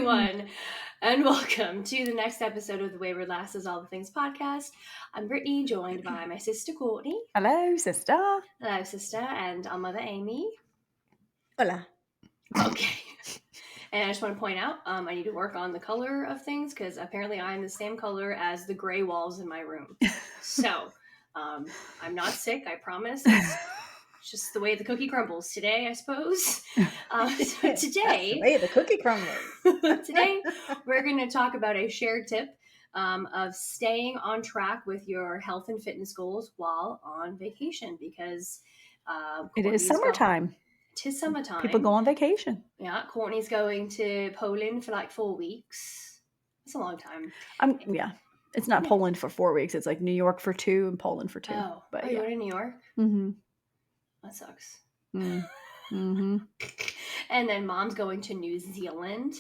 everyone, and welcome to the next episode of the Wayward Lasses All the Things podcast. I'm Brittany, joined by my sister Courtney. Hello, sister. Hello, sister, and our mother Amy. Hola. Okay. And I just want to point out, I need to work on the color of things because apparently I'm the same color as the gray walls in my room. So, I'm not sick, I promise. It's just the way the cookie crumbles today, I suppose. So today, That's the way the cookie crumbles. today we're going to talk about a shared tip of staying on track with your health and fitness goals while on vacation because It is summertime. It is summertime. People go on vacation. Yeah, Courtney's going to Poland for like 4 weeks. It's a long time. Yeah. It's not Poland for 4 weeks. It's like New York for 2 and Poland for 2. But you're in New York? Mm-hmm. That sucks. Mm-hmm. And then mom's going to New Zealand.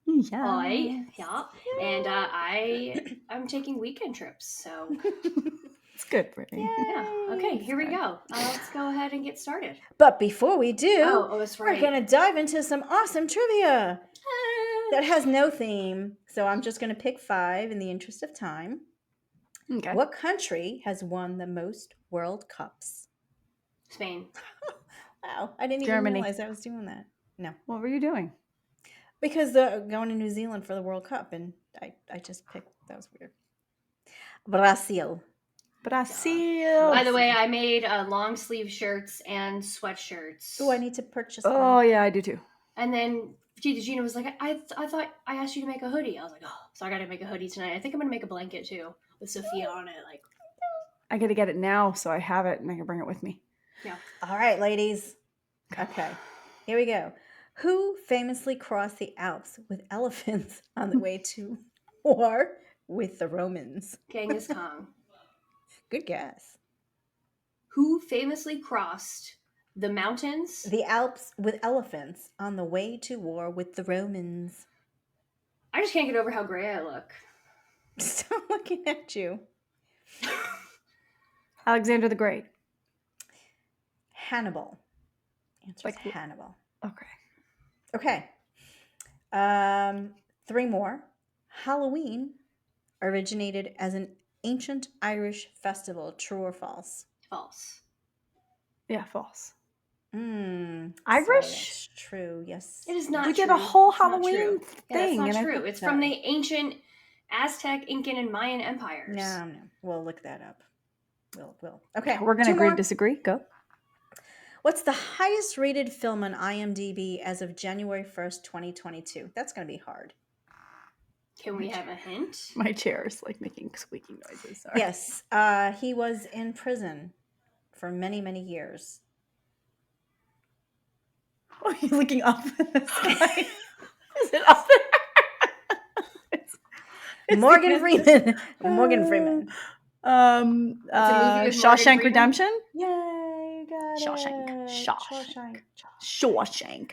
Yeah. Yeah. And I'm taking weekend trips, so It's good, Brittany. yeah. Okay, here we go. Let's go ahead and get started. But before we do, Oh, that's right. we're going to dive into some awesome trivia that has no theme. So I'm just going to pick 5 in the interest of time. Okay. What country has won the most World Cups? Spain. Wow, I didn't Germany. even realize I was doing that. No, What were you doing? because they're going to New Zealand for the World Cup, and I just picked, that was weird. Brazil. Brazil. By the way, I made long sleeve shirts and sweatshirts. Oh, I need to purchase Oh, one. yeah, I do too. And then Gina was like, I thought I asked you to make a hoodie. I was like, oh, so I got to make a hoodie tonight. I think I'm going to make a blanket too with Sophia on it. Like, I got to get it now so I have it and I can bring it with me. yeah. All right, ladies. Okay, here we go. Who famously crossed the Alps with elephants on the way to war with the Romans? Genghis Khan. Good guess. Who famously crossed the mountains? The Alps with elephants on the way to war with the Romans. I just can't get over how gray I look. Stop looking at you. Alexander the Great. Hannibal. Answer is Like- Hannibal. Okay. Okay. 3 more. Halloween originated as an ancient Irish festival. True or false? False. Yeah, false. So Irish? that's true. Yes. It is not We true. did a whole It's not Halloween true. Yeah, that's thing. not and I true. thought- It's from the ancient Aztec, Incan, and Mayan empires. No. We'll look that up. We'll. Okay. We're going to 2 agree more. to disagree. Go. What's the highest rated film on IMDb as of January 1st, 2022? That's going to be hard. Can we have a hint? My chair is like making squeaking noises. Sorry. Yes. He was in prison for many, many years. Oh, you're looking up in the sky. Is it up there? It's Morgan the- Freeman. Morgan Freeman. a movie with Morgan Shawshank Freeman? Redemption. Yay, got Shawshank. it. Shawshank.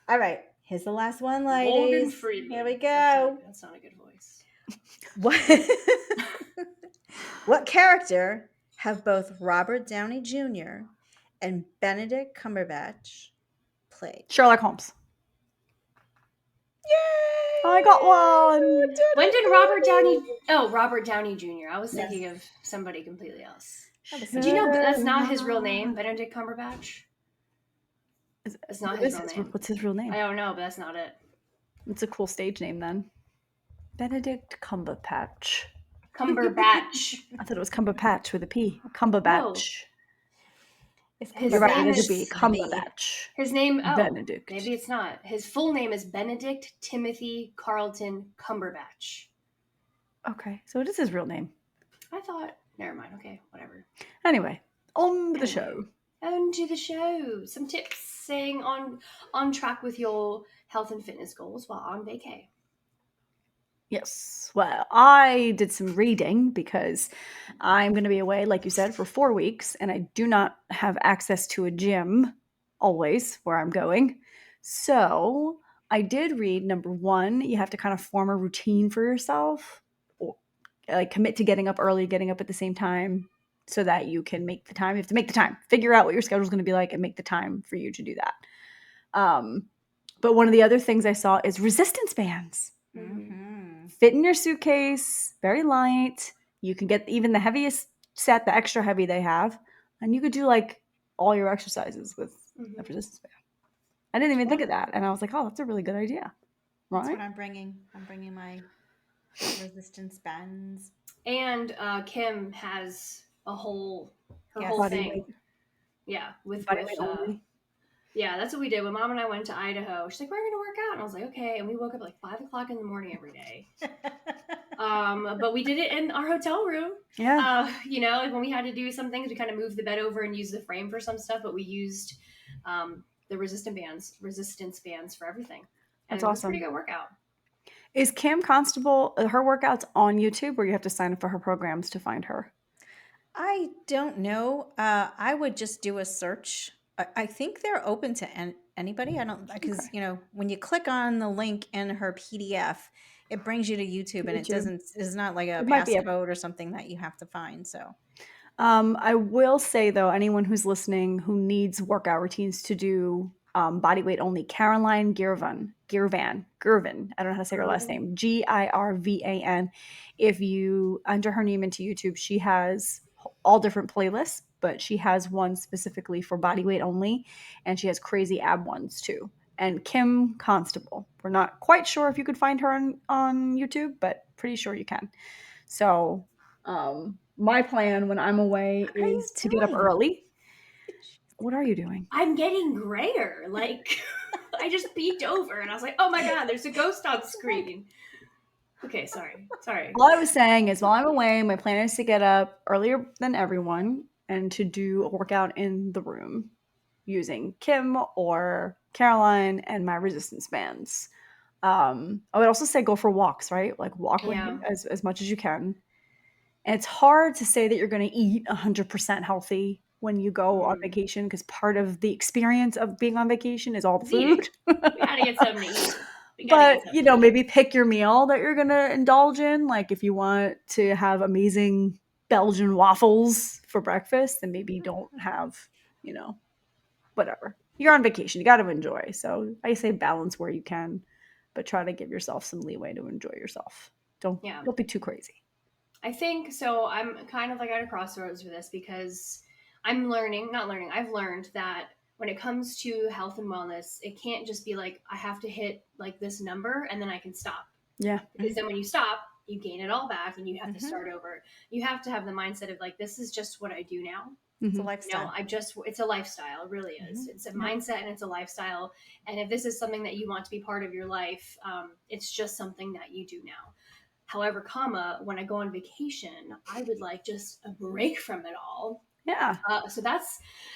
All right. Here's the last one, Morgan ladies. Freeman. Here we go. That's not a good voice. What character have both Robert Downey Jr. and Benedict Cumberbatch played? Sherlock Holmes. Yay! I got one. When did Robert Downey... Oh, Robert Downey Jr. I was thinking of somebody completely else. Do you know that's not his real name, Benedict Cumberbatch? It's not his real name. What's his real name? I don't know, but that's not it. It's a cool stage name then. Benedict Cumberbatch. Cumberbatch. I thought it was Cumberpatch with a P. Cumberbatch. It's His You're right, name it is is a B. Cumberbatch. His name... Oh, Benedict. maybe it's not. His full name is Benedict Timothy Carlton Cumberbatch. Okay, so it is his real name. I thought... Never mind. Okay, whatever. Anyway, on with the show. On to the show. Some tips staying on track with your health and fitness goals while on vacay. Yes. Well, I did some reading because I'm going to be away, like you said, for 4 weeks, and I do not have access to a gym always where I'm going. So I did read, number 1, you have to kind of form a routine for yourself, or like commit to getting up early, getting up at the same time so that you can make the time. You have to make the time, figure out what your schedule is going to be like and make the time for you to do that. But one of the other things I saw is resistance bands. Mm-hmm. Fit in your suitcase, very light. You can get even the heaviest set, the extra heavy they have, and you could do like all your exercises with a resistance band. I didn't even think of that, and I was like, oh, that's a really good idea. That's Right? what I'm bringing. I'm bringing my resistance bands. And Kim has a whole Yes. whole Body thing. weight, Yeah, with body weight only. yeah, that's what we did when Mom and I went to Idaho. She's like, we're gonna work out, and I was like, okay. And we woke up at like 5 o'clock in the morning every day. But we did it in our hotel room. Yeah. You know, like when we had to do some things, we kind of moved the bed over and used the frame for some stuff, but we used the resistance bands for everything. And That's it was a awesome. pretty good workout. Is Kim Constable, her workouts on YouTube, or you have to sign up for her programs to find her? I don't know. I would just do a search. I think they're open to anybody. I don't, because Okay. you know, when you click on the link in her PDF, it brings you to YouTube, and it YouTube. doesn't. It's not like a It might be a passcode or something that you have to find. So I will say though, anyone who's listening who needs workout routines to do body weight only, Caroline Girvan, I don't know how to say her last name, Girvan. If you enter her name into YouTube, she has all different playlists, but she has one specifically for body weight only, and she has crazy ab ones too. And Kim Constable, we're not quite sure if you could find her on YouTube, but pretty sure you can. So my plan when I'm away what are you is to get up doing? early. What are you doing? I'm getting grayer. Like, I just peeked over and I was like, oh my God, there's a ghost on screen. Okay, sorry. All I was saying is while I'm away, my plan is to get up earlier than everyone and to do a workout in the room using Kim or Caroline and my resistance bands. I would also say go for walks, right? Like walk Yeah. as much as you can. And it's hard to say that you're going to eat 100% healthy when you go on vacation because part of the experience of being on vacation is all the It's eating. food. We gotta get something to eat. But, you know, maybe pick your meal that you're going to indulge in. Like if you want to have amazing Belgian waffles for breakfast, then maybe don't have, you know, whatever. You're on vacation. You got to enjoy. So I say balance where you can, but try to give yourself some leeway to enjoy yourself. Don't be too crazy. I think so. I'm kind of like at a crossroads for this because I've learned that when it comes to health and wellness, it can't just be like, I have to hit like this number and then I can stop. Yeah. Because then when you stop, you gain it all back and you have to start over. You have to have the mindset of like, this is just what I do now. It's a lifestyle. You know, it's a lifestyle. It really is. It's a mindset and it's a lifestyle. And if this is something that you want to be part of your life, it's just something that you do now. However, when I go on vacation, I would like just a break from it all. Yeah. So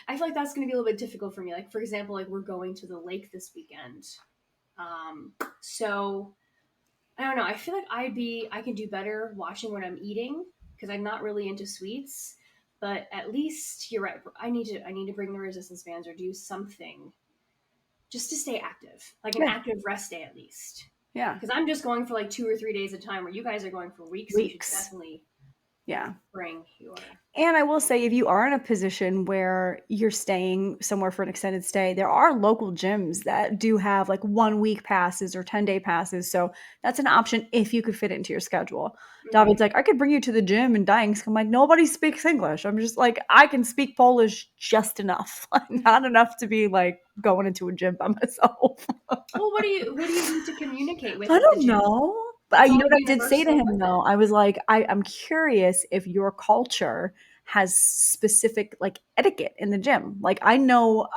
I feel like that's going to be a little bit difficult for me. Like, for example, like we're going to the lake this weekend. So I don't know. I feel like I can do better watching what I'm eating because I'm not really into sweets. But at least you're right. I need to bring the resistance bands or do something just to stay active, like an active rest day at least. Yeah. Because I'm just going for like 2 or 3 days at a time where you guys are going for weeks. So you should definitely bring your. And I will say, if you are in a position where you're staying somewhere for an extended stay, there are local gyms that do have like 1 week passes or 10-day passes. So that's an option if you could fit it into your schedule. David's like, I could bring you to the gym in Gdańsk. I'm like, nobody speaks English. I'm just like, I can speak Polish just enough, not enough to be like going into a gym by myself. Well, what do you need to communicate with? I don't know. But you know what I did say to him though? I was like, I'm curious if your culture has specific like etiquette in the gym. Like I know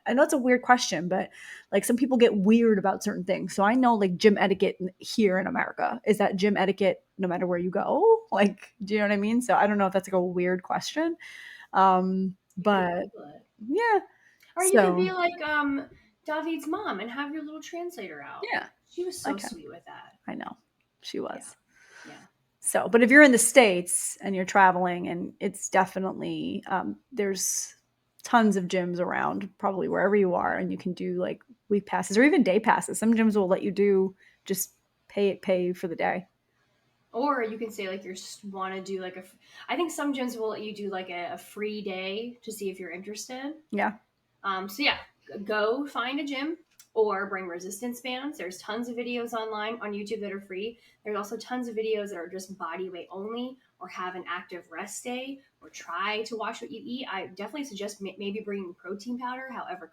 it's a weird question, but like some people get weird about certain things. So I know like gym etiquette here in America. Is that gym etiquette no matter where you go? Like, do you know what I mean? So I don't know if that's like a weird question. But yeah. Or you could be like David's mom and have your little translator out. Yeah. She was so sweet with that. I know. She was. Yeah. So, but if you're in the States and you're traveling, and it's definitely, there's tons of gyms around, probably wherever you are, and you can do like week passes or even day passes. Some gyms will let you do just pay for the day. Or you can say like you want to do like I think some gyms will let you do like a free day to see if you're interested. Yeah. So yeah, go find a gym or bring resistance bands. There's tons of videos online on YouTube that are free. There's also tons of videos that are just body weight only, or have an active rest day, or try to watch what you eat. I definitely suggest maybe bringing protein powder. However,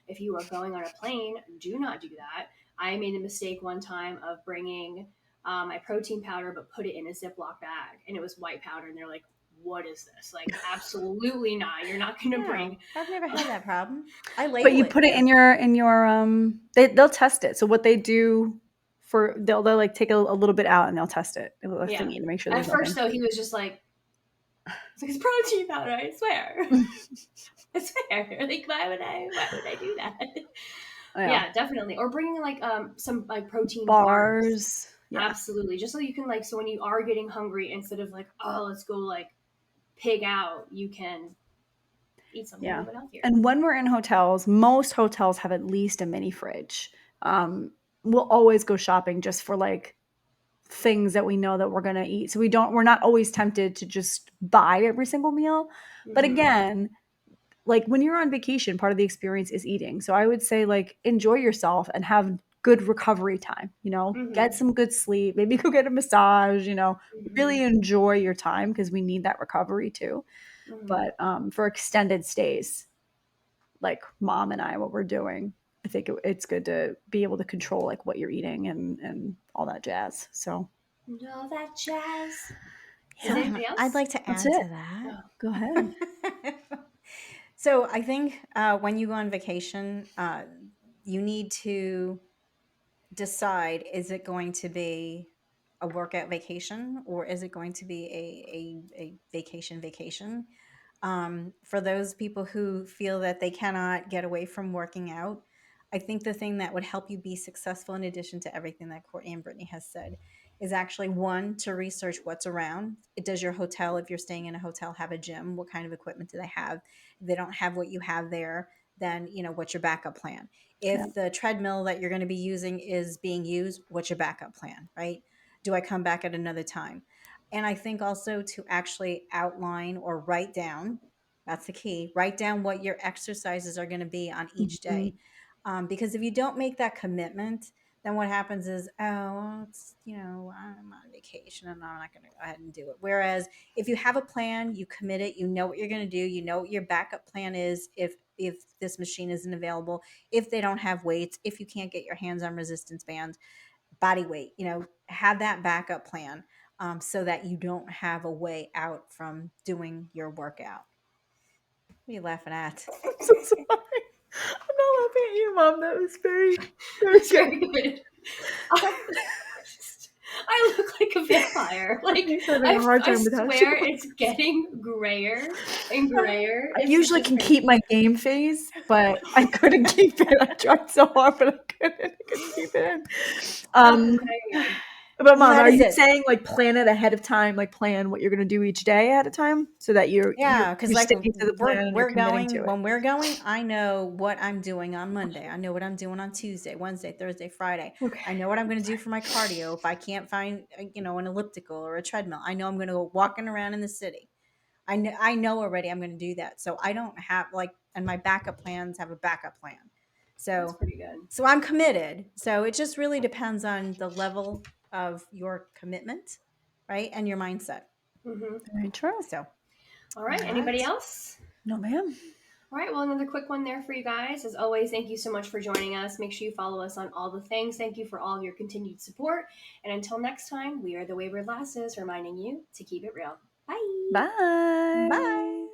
if you are going on a plane, do not do that. I made a mistake one time of bringing my protein powder, but put it in a Ziploc bag, and it was white powder. And they're like, "What is this?" Like, absolutely not. You're not going to No, bring. I've never had that problem. I But label you it. put it in your they'll test it. So what they do for they'll like take a little bit out and they'll test it with a Yeah. thingy to make sure At there's first, nothing. though, he was just like, "It's protein powder. I swear." I swear. Like, why would I do that? Yeah. Yeah, definitely. Or bringing like some like protein Bars. Yeah. Absolutely. Just so you can like, so when you are getting hungry, instead of like, oh, let's go like pig out, you can eat something a Yeah. little bit healthier. And when we're in hotels, most hotels have at least a mini fridge. We'll always go shopping just for like things that we know that we're going to eat. So we're not always tempted to just buy every single meal. But Mhm. again, like when you're on vacation, part of the experience is eating. So I would say like enjoy yourself and have good recovery time, get Mhm. some good sleep, maybe go get a massage, really Mhm. enjoy your time because we need that recovery too. Mhm. But for extended stays, like mom and I, what we're doing, I think it's good to be able to control like what you're eating and all that jazz. So And all that jazz. Is there yeah, anything I'd else? like to that's add it. to that. Oh. Go ahead. So I think when you go on vacation, you need to decide, is it going to be a workout vacation or is it going to be a vacation? For those people who feel that they cannot get away from working out, I think the thing that would help you be successful, in addition to everything that Courtney and Brittany has said, is actually one, to research what's around. Does your hotel, if you're staying in a hotel, have a gym? What kind of equipment do they have? If they don't have what you have there, then what's your backup plan? Yeah. If the treadmill that you're going to be using is being used, what's your backup plan, right? Do I come back at another time? And I think also to actually outline or write down, that's the key, write down what your exercises are going to be on each Mhm. day. Because if you don't make that commitment, then what happens is, oh, well, it's, I'm on vacation and I'm not going to go ahead and do it. Whereas if you have a plan, you commit it, you know what you're going to do, you know what your backup plan is if this machine isn't available, if they don't have weights, if you can't get your hands on resistance bands, body weight, have that backup plan so that you don't have a way out from doing your workout. What are you laughing at? I'm so sorry. I'm not laughing at you, Mom. That was very, very That's good. very good. I look like a vampire. Like, He's having a hard I time with how she swear looks. it's getting grayer and grayer. I It's usually just can keep crazy. my game face, but I couldn't keep it. I tried so hard, but I couldn't keep it in. Okay. But Well, Mom, that are is you it. saying like plan it ahead of time, like plan what you're going to do each day ahead of time, so that you're Yeah, because like sticking to the plan and you're we're committing to going it? when we're going, I know what I'm doing on Monday. I know what I'm doing on Tuesday, Wednesday, Thursday, Friday. Okay. I know what I'm going to do for my cardio. If I can't find an elliptical or a treadmill, I know I'm going to go walking around in the city. I know already I'm going to do that. So I don't have and my backup plans have a backup plan. That's So pretty good. so I'm committed. So it just really depends on the level of your commitment, right? And your mindset. Hmm. Very true. So, All all right. Anybody right. else? No, ma'am. All right. Well, another quick one there for you guys. As always, thank you so much for joining us. Make sure you follow us on all the things. Thank you for all of your continued support. And until next time, we are the Wayward Lasses reminding you to keep it real. Bye. Bye. Bye.